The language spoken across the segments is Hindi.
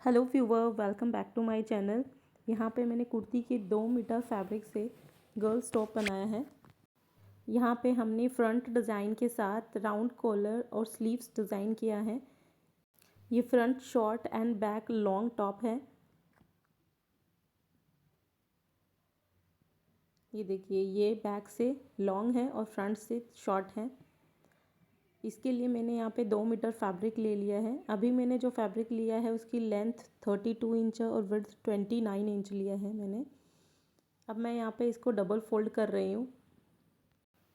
Hello viewer, welcome back to my channel. यहाँ पे मैंने कुर्ती के 2 मीटर फैब्रिक से गर्ल्स टॉप बनाया है। यहाँ पे हमने फ्रंट डिज़ाइन के साथ राउंड कॉलर और स्लीव्स डिज़ाइन किया है। ये front short and back long top है। ये देखिए, ये बैक से लॉन्ग है और फ्रंट से शॉर्ट है। इसके लिए मैंने यहाँ पे 2 मीटर फैब्रिक ले लिया है। अभी मैंने जो फैब्रिक लिया है उसकी लेंथ 32 इंच और विड्थ 29 इंच लिया है मैंने। अब मैं यहाँ पे इसको डबल फोल्ड कर रही हूँ।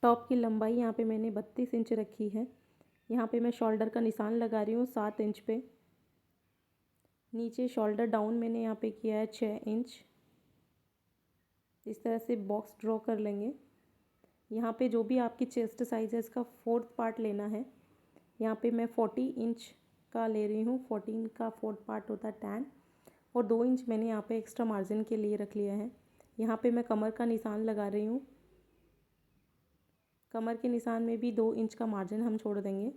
टॉप की लंबाई यहाँ पे मैंने 32 इंच रखी है। यहाँ पे मैं शोल्डर का निशान लगा रही हूँ 7 इंच पे। नीचे शोल्डर डाउन मैंने यहाँ पे किया है 6 इंच। इस तरह से बॉक्स ड्रॉ कर लेंगे। यहाँ पे जो भी आपकी चेस्ट साइज़ है इसका 4th पार्ट लेना है। यहाँ पे मैं 40 इंच का ले रही हूँ। 14 का 4th पार्ट होता है 10 और 2 इंच मैंने यहाँ पे एक्स्ट्रा मार्जिन के लिए रख लिया है। यहाँ पे मैं कमर का निशान लगा रही हूँ। कमर के निशान में भी 2 इंच का मार्जिन हम छोड़ देंगे।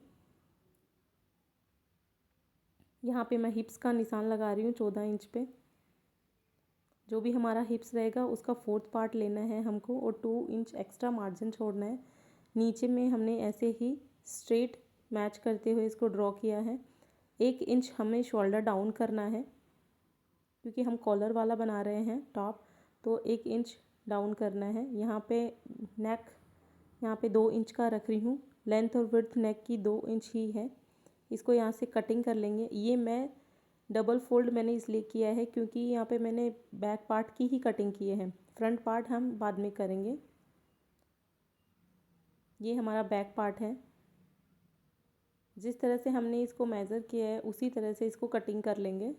यहाँ पे मैं हिप्स का निशान लगा रही हूँ 14 इंच पे। जो भी हमारा हिप्स रहेगा उसका 4th पार्ट लेना है हमको और 2 इंच एक्स्ट्रा मार्जिन छोड़ना है। नीचे में हमने ऐसे ही स्ट्रेट मैच करते हुए इसको ड्रॉ किया है। 1 इंच हमें शोल्डर डाउन करना है क्योंकि हम कॉलर वाला बना रहे हैं टॉप, तो 1 इंच डाउन करना है। यहाँ पे नेक यहाँ पे 2 इंच का रख रही हूँ। लेंथ और विड्थ नेक की 2 इंच ही है। इसको यहाँ से कटिंग कर लेंगे। ये मैं डबल फोल्ड मैंने इसलिए किया है क्योंकि यहाँ पे मैंने बैक पार्ट की ही कटिंग किए हैं, फ्रंट पार्ट हम बाद में करेंगे। ये हमारा बैक पार्ट है। जिस तरह से हमने इसको मेज़र किया है उसी तरह से इसको कटिंग कर लेंगे।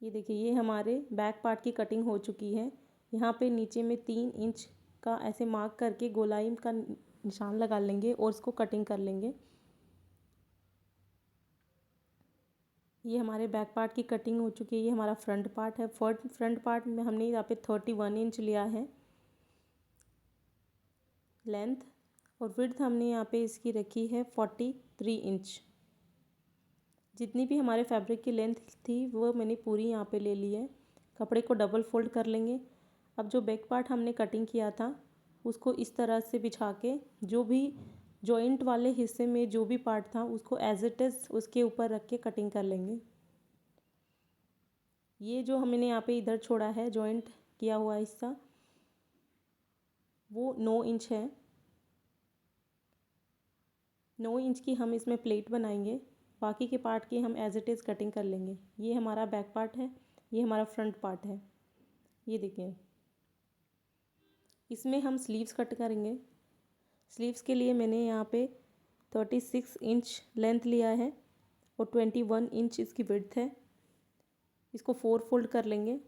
ये देखिए, ये हमारे बैक पार्ट की कटिंग हो चुकी है। यहाँ पे नीचे में 3 इंच का ऐसे मार्क करके गोलाई का निशान लगा लेंगे और इसको कटिंग कर लेंगे। ये हमारे बैक पार्ट की कटिंग हो चुकी है। ये हमारा फ्रंट पार्ट है। फ्रंट पार्ट में हमने यहाँ पे 31 इंच लिया है लेंथ और विड्थ हमने यहाँ पे इसकी रखी है 43 इंच। जितनी भी हमारे फैब्रिक की लेंथ थी वो मैंने पूरी यहाँ पे ले ली है। कपड़े को डबल फोल्ड कर लेंगे। अब जो बैक पार्ट हमने कटिंग किया था उसको इस तरह से बिछा के जो भी जॉइंट वाले हिस्से में जो भी पार्ट था उसको एज इट इज़ उसके ऊपर रख के कटिंग कर लेंगे। ये जो हमने यहाँ पे इधर छोड़ा है जॉइंट किया हुआ हिस्सा वो 9 इंच है। 9 इंच की हम इसमें प्लेट बनाएंगे। बाकी के पार्ट की हम एज इट इज़ कटिंग कर लेंगे। ये हमारा बैक पार्ट है, ये हमारा फ्रंट पार्ट है। ये देखिए, इसमें हम स्लीव्स कट करेंगे। स्लीव्स के लिए मैंने यहाँ पे 36 इंच लेंथ लिया है और 21 इंच इसकी विड्थ है। इसको 4 फोल्ड कर लेंगे।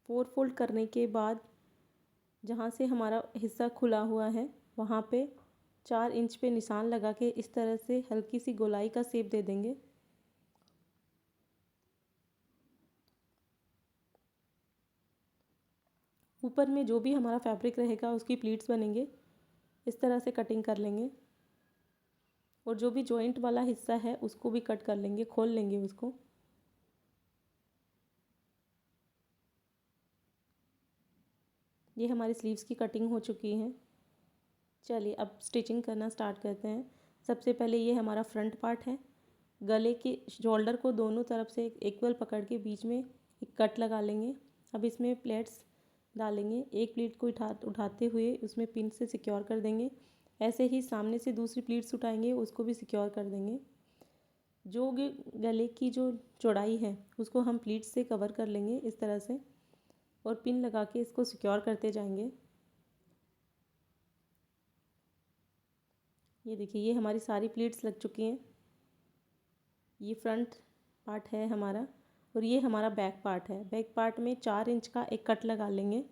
4 फोल्ड करने के बाद जहाँ से हमारा हिस्सा खुला हुआ है वहाँ पे 4 इंच पे निशान लगा के इस तरह से हल्की सी गोलाई का शेप दे देंगे। ऊपर में जो भी हमारा फैब्रिक रहेगा उसकी प्लीट्स बनेंगे। इस तरह से कटिंग कर लेंगे और जो भी जॉइंट वाला हिस्सा है उसको भी कट कर लेंगे, खोल लेंगे उसको। ये हमारी स्लीव्स की कटिंग हो चुकी है। चलिए अब स्टिचिंग करना स्टार्ट करते हैं। सबसे पहले ये हमारा फ्रंट पार्ट है। गले के शोल्डर को दोनों तरफ से इक्वल पकड़ के बीच में एक कट लगा लेंगे। अब इसमें प्लेट्स डालेंगे। एक प्लीट को उठाते हुए उसमें पिन से सिक्योर कर देंगे। ऐसे ही सामने से दूसरी प्लीट्स उठाएंगे, उसको भी सिक्योर कर देंगे। जो गले की जो चौड़ाई है उसको हम प्लीट्स से कवर कर लेंगे इस तरह से और पिन लगा के इसको सिक्योर करते जाएंगे। ये देखिए, ये हमारी सारी प्लीट्स लग चुकी हैं। ये फ्रंट पार्ट है हमारा और ये हमारा बैक पार्ट है। बैक पार्ट में 4 इंच का एक कट लगा लेंगे।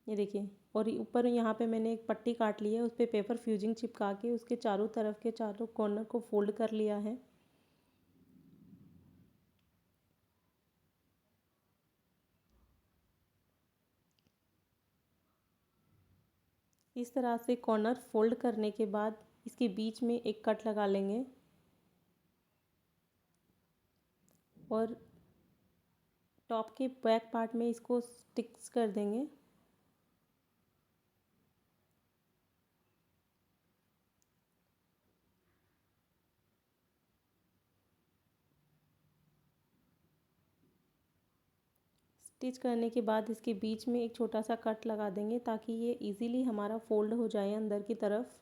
ये देखिए, और ऊपर यहाँ पे मैंने एक पट्टी काट ली है, उस पर पेपर फ्यूजिंग चिपका के उसके चारों तरफ के चारों कॉर्नर को फोल्ड कर लिया है। इस तरह से कॉर्नर फोल्ड करने के बाद इसके बीच में एक कट लगा लेंगे और टॉप के बैक पार्ट में इसको स्टिक्स कर देंगे। स्टिच करने के बाद इसके बीच में एक छोटा सा कट लगा देंगे ताकि ये इजीली हमारा फोल्ड हो जाए अंदर की तरफ।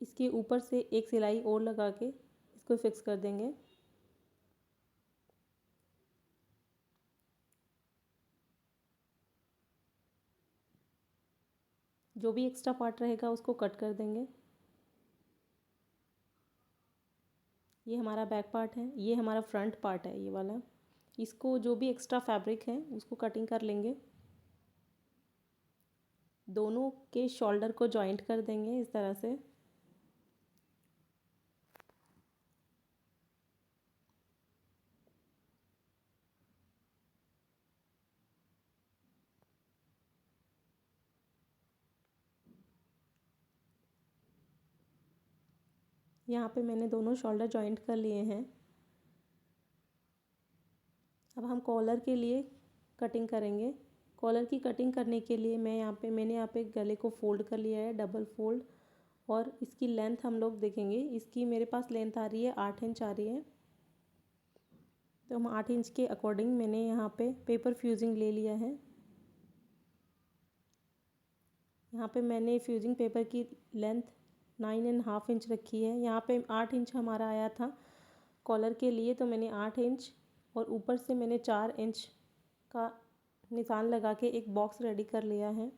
इसके ऊपर से एक सिलाई और लगा के इसको फिक्स कर देंगे। जो भी एक्स्ट्रा पार्ट रहेगा उसको कट कर देंगे। ये हमारा बैक पार्ट है, ये हमारा फ्रंट पार्ट है ये वाला। इसको जो भी एक्स्ट्रा फैब्रिक है उसको कटिंग कर लेंगे। दोनों के शोल्डर को जॉइंट कर देंगे इस तरह से। यहाँ पे मैंने दोनों शोल्डर जॉइंट कर लिए हैं। अब हम कॉलर के लिए कटिंग करेंगे। कॉलर की कटिंग करने के लिए मैंने यहाँ पे गले को फोल्ड कर लिया है, डबल फोल्ड। और इसकी लेंथ हम लोग देखेंगे। इसकी मेरे पास लेंथ आ रही है 8 इंच आ रही है। तो हम 8 इंच के अकॉर्डिंग मैंने यहाँ पे पेपर फ्यूजिंग ले लिया है। यहाँ पे मैंने फ्यूजिंग पेपर की लेंथ 9.5 इंच रखी है। यहाँ पे 8 इंच हमारा आया था कॉलर के लिए, तो मैंने 8 इंच और ऊपर से मैंने 4 इंच का निशान लगा के एक बॉक्स रेडी कर लिया है।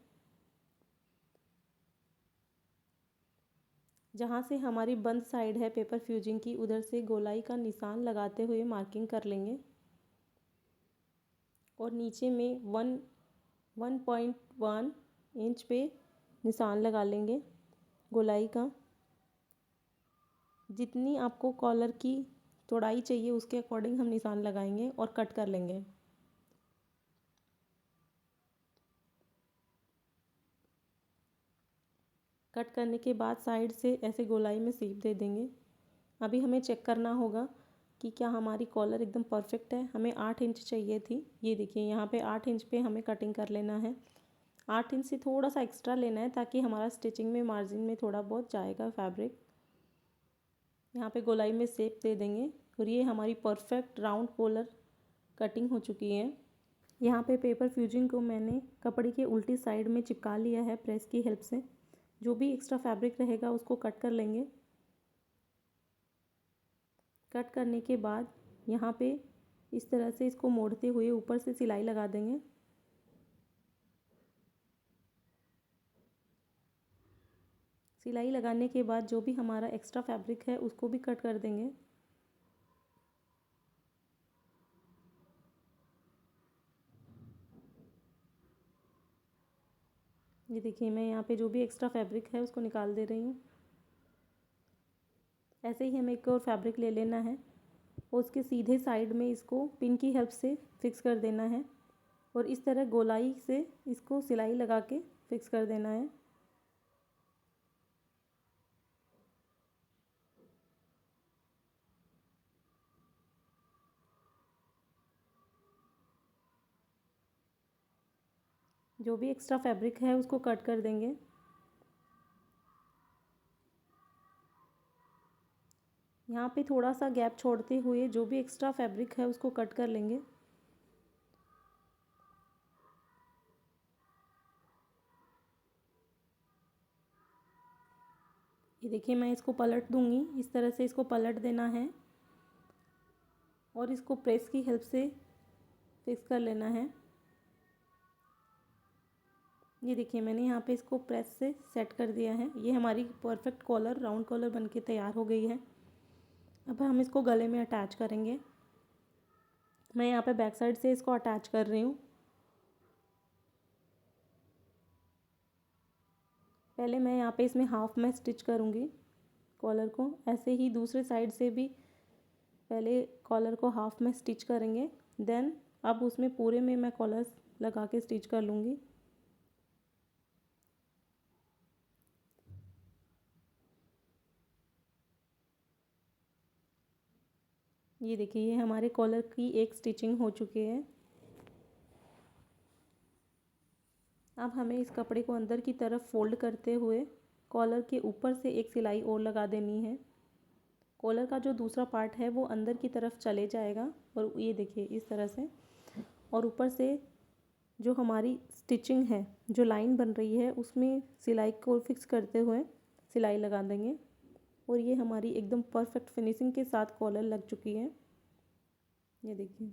जहाँ से हमारी बंद साइड है पेपर फ्यूजिंग की, उधर से गोलाई का निशान लगाते हुए मार्किंग कर लेंगे। और नीचे में 1.1 इंच पे निशान लगा लेंगे गोलाई का। जितनी आपको कॉलर की चौड़ाई चाहिए उसके अकॉर्डिंग हम निशान लगाएंगे और कट कर लेंगे। कट करने के बाद साइड से ऐसे गोलाई में सीप दे देंगे। अभी हमें चेक करना होगा कि क्या हमारी कॉलर एकदम परफेक्ट है। हमें 8 इंच चाहिए थी। ये देखिए यहाँ पे 8 इंच पे हमें कटिंग कर लेना है। 8 इंच से थोड़ा सा एक्स्ट्रा लेना है ताकि हमारा स्टिचिंग में मार्जिन में थोड़ा बहुत जाएगा फैब्रिक। यहाँ पे गोलाई में शेप दे देंगे और ये हमारी परफेक्ट राउंड कॉलर कटिंग हो चुकी है। यहाँ पे पेपर फ्यूजिंग को मैंने कपड़े के उल्टी साइड में चिपका लिया है प्रेस की हेल्प से। जो भी एक्स्ट्रा फैब्रिक रहेगा उसको कट कर लेंगे। कट करने के बाद यहाँ पे इस तरह से इसको मोड़ते हुए ऊपर से सिलाई लगा देंगे। सिलाई लगाने के बाद जो भी हमारा एक्स्ट्रा फैब्रिक है उसको भी कट कर देंगे। ये देखिए मैं यहाँ पे जो भी एक्स्ट्रा फैब्रिक है उसको निकाल दे रही हूँ। ऐसे ही हमें एक और फैब्रिक ले लेना है और उसके सीधे साइड में इसको पिन की हेल्प से फिक्स कर देना है और इस तरह गोलाई से इसको सिलाई लगा के फिक्स कर देना है। जो भी एक्स्ट्रा फैब्रिक है उसको कट कर देंगे। यहाँ पे थोड़ा सा गैप छोड़ते हुए जो भी एक्स्ट्रा फैब्रिक है उसको कट कर लेंगे। ये देखिए मैं इसको पलट दूंगी। इस तरह से इसको पलट देना है और इसको प्रेस की हेल्प से फिक्स कर लेना है। ये देखिए मैंने यहाँ पे इसको प्रेस से सेट कर दिया है। ये हमारी परफेक्ट कॉलर राउंड कॉलर बनके तैयार हो गई है। अब हम इसको गले में अटैच करेंगे। मैं यहाँ पे बैक साइड से इसको अटैच कर रही हूँ। पहले मैं यहाँ पे इसमें हाफ में स्टिच करूँगी कॉलर को। ऐसे ही दूसरे साइड से भी पहले कॉलर को हाफ में स्टिच करेंगे, देन अब उसमें पूरे में मैं कॉलर लगा के स्टिच कर लूँगी। ये देखिए ये हमारे कॉलर की एक स्टिचिंग हो चुकी है। अब हमें इस कपड़े को अंदर की तरफ फोल्ड करते हुए कॉलर के ऊपर से एक सिलाई और लगा देनी है। कॉलर का जो दूसरा पार्ट है वो अंदर की तरफ चले जाएगा और ये देखिए इस तरह से, और ऊपर से जो हमारी स्टिचिंग है, जो लाइन बन रही है, उसमें सिलाई को फिक्स करते हुए सिलाई लगा देंगे और ये हमारी एकदम परफेक्ट फिनिशिंग के साथ कॉलर लग चुकी है। ये देखिए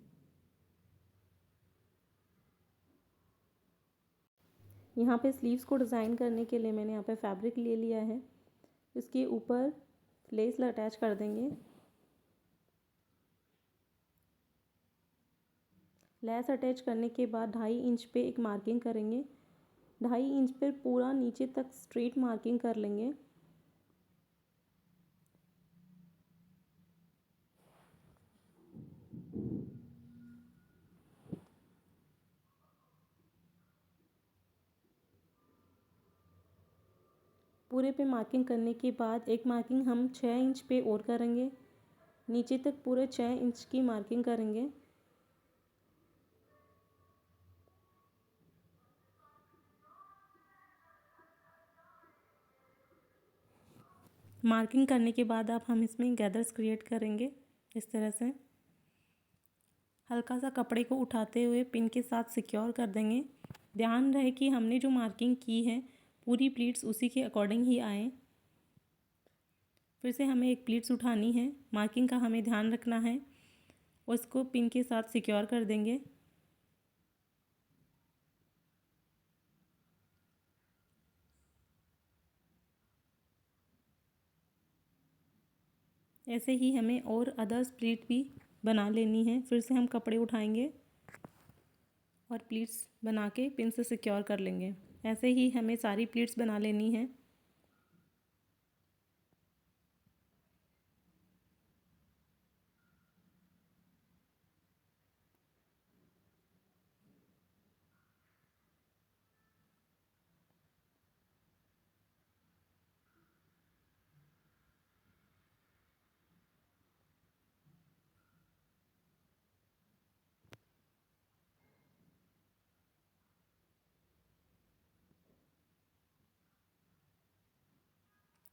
यहाँ पे स्लीव्स को डिज़ाइन करने के लिए मैंने यहाँ पे फैब्रिक ले लिया है। इसके ऊपर लेस अटैच कर देंगे। लेस अटैच करने के बाद 2.5 इंच पे एक मार्किंग करेंगे। 2.5 इंच पर पूरा नीचे तक स्ट्रेट मार्किंग कर लेंगे। पूरे पे मार्किंग करने के बाद एक मार्किंग हम 6 इंच पे और करेंगे। नीचे तक पूरे 6 इंच की मार्किंग करेंगे। मार्किंग करने के बाद अब हम इसमें गैदर्स क्रिएट करेंगे इस तरह से। हल्का सा कपड़े को उठाते हुए पिन के साथ सिक्योर कर देंगे। ध्यान रहे कि हमने जो मार्किंग की है पूरी प्लीट्स उसी के अकॉर्डिंग ही आए। फिर से हमें एक प्लीट्स उठानी है, मार्किंग का हमें ध्यान रखना है और इसको पिन के साथ सिक्योर कर देंगे। ऐसे ही हमें और अदर्स प्लीट भी बना लेनी है। फिर से हम कपड़े उठाएंगे और प्लीट्स बना के पिन से सिक्योर कर लेंगे। ऐसे ही हमें सारी प्लीट्स बना लेनी है।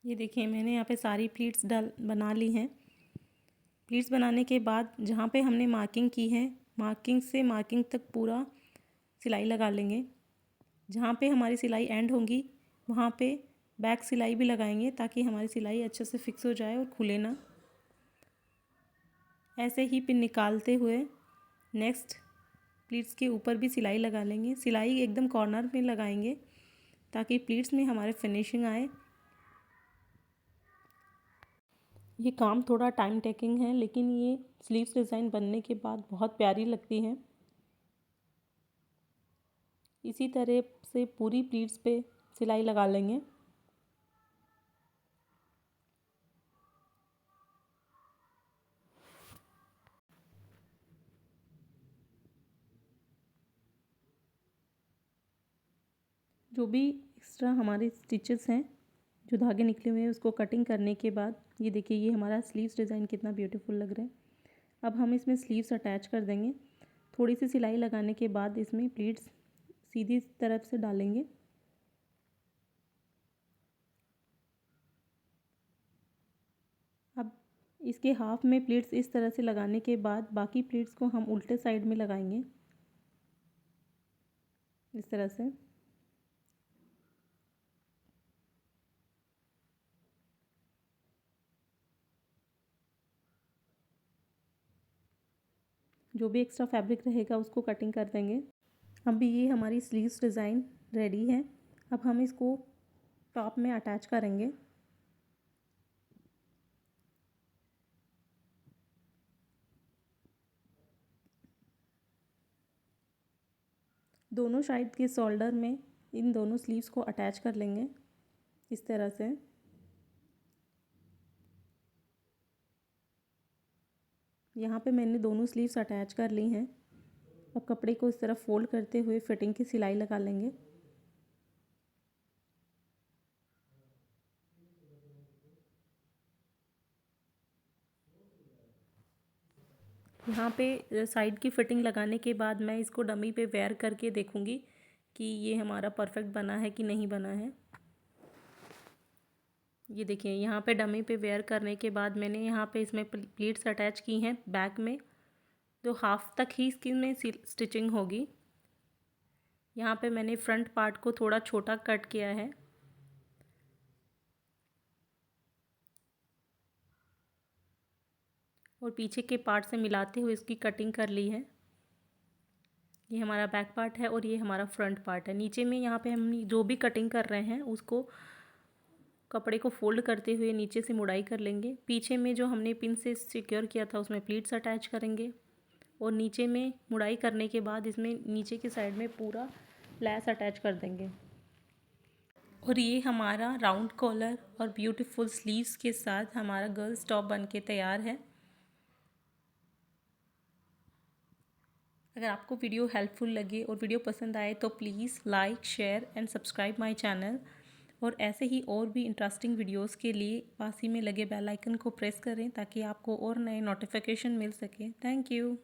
ये देखिए मैंने यहाँ पे सारी प्लीट्स बना ली हैं। प्लीट्स बनाने के बाद जहाँ पे हमने मार्किंग की है, मार्किंग से मार्किंग तक पूरा सिलाई लगा लेंगे। जहाँ पे हमारी सिलाई एंड होंगी वहाँ पे बैक सिलाई भी लगाएंगे ताकि हमारी सिलाई अच्छे से फिक्स हो जाए और खुले ना। ऐसे ही पिन निकालते हुए नेक्स्ट प्लीट्स के ऊपर भी सिलाई लगा लेंगे। सिलाई एकदम कॉर्नर में लगाएंगे ताकि प्लीट्स में हमारे फिनिशिंग आए। ये काम थोड़ा टाइम टेकिंग है लेकिन ये स्लीव्स डिज़ाइन बनने के बाद बहुत प्यारी लगती है। इसी तरह से पूरी प्लीट्स पे सिलाई लगा लेंगे। जो भी एक्स्ट्रा हमारे स्टिचेस हैं, जो धागे निकले हुए हैं, उसको कटिंग करने के बाद ये देखिए ये हमारा स्लीव्स डिज़ाइन कितना ब्यूटीफुल लग रहा है। अब हम इसमें स्लीव्स अटैच कर देंगे। थोड़ी सी सिलाई लगाने के बाद इसमें प्लीट्स सीधी तरफ से डालेंगे। अब इसके हाफ में प्लीट्स इस तरह से लगाने के बाद बाकी प्लीट्स को हम उल्टे साइड में लगाएंगे इस तरह से। जो भी एक्स्ट्रा फैब्रिक रहेगा उसको कटिंग कर देंगे। अभी ये हमारी स्लीव्स डिज़ाइन रेडी है। अब हम इसको टॉप में अटैच करेंगे। दोनों साइड के शोल्डर में इन दोनों स्लीव्स को अटैच कर लेंगे इस तरह से। यहाँ पे मैंने दोनों स्लीव्स अटैच कर ली हैं। अब कपड़े को इस तरफ फोल्ड करते हुए फिटिंग की सिलाई लगा लेंगे। यहाँ पे साइड की फिटिंग लगाने के बाद मैं इसको डमी पे वेयर करके देखूँगी कि ये हमारा परफेक्ट बना है कि नहीं बना है। ये देखिए यहाँ पे डमी पे वेयर करने के बाद मैंने यहाँ पे इसमें प्लीट्स अटैच की हैं बैक में, तो हाफ तक ही इसकी में स्टिचिंग होगी। यहाँ पे मैंने फ्रंट पार्ट को थोड़ा छोटा कट किया है और पीछे के पार्ट से मिलाते हुए इसकी कटिंग कर ली है। ये हमारा बैक पार्ट है और ये हमारा फ्रंट पार्ट है। नीचे में यहाँ पे हम जो भी कटिंग कर रहे हैं उसको कपड़े को फोल्ड करते हुए नीचे से मुड़ाई कर लेंगे। पीछे में जो हमने पिन से सिक्योर किया था उसमें प्लीट्स अटैच करेंगे और नीचे में मुड़ाई करने के बाद इसमें नीचे की साइड में पूरा लैस अटैच कर देंगे। और ये हमारा राउंड कॉलर और ब्यूटीफुल स्लीव्स के साथ हमारा गर्ल्स टॉप बन के तैयार है। अगर आपको वीडियो हेल्पफुल लगे और वीडियो पसंद आए तो please like, share and subscribe my channel. और ऐसे ही और भी इंटरेस्टिंग वीडियोस के लिए पास ही में लगे बेल आइकन को प्रेस करें ताकि आपको और नए नोटिफिकेशन मिल सके। Thank you.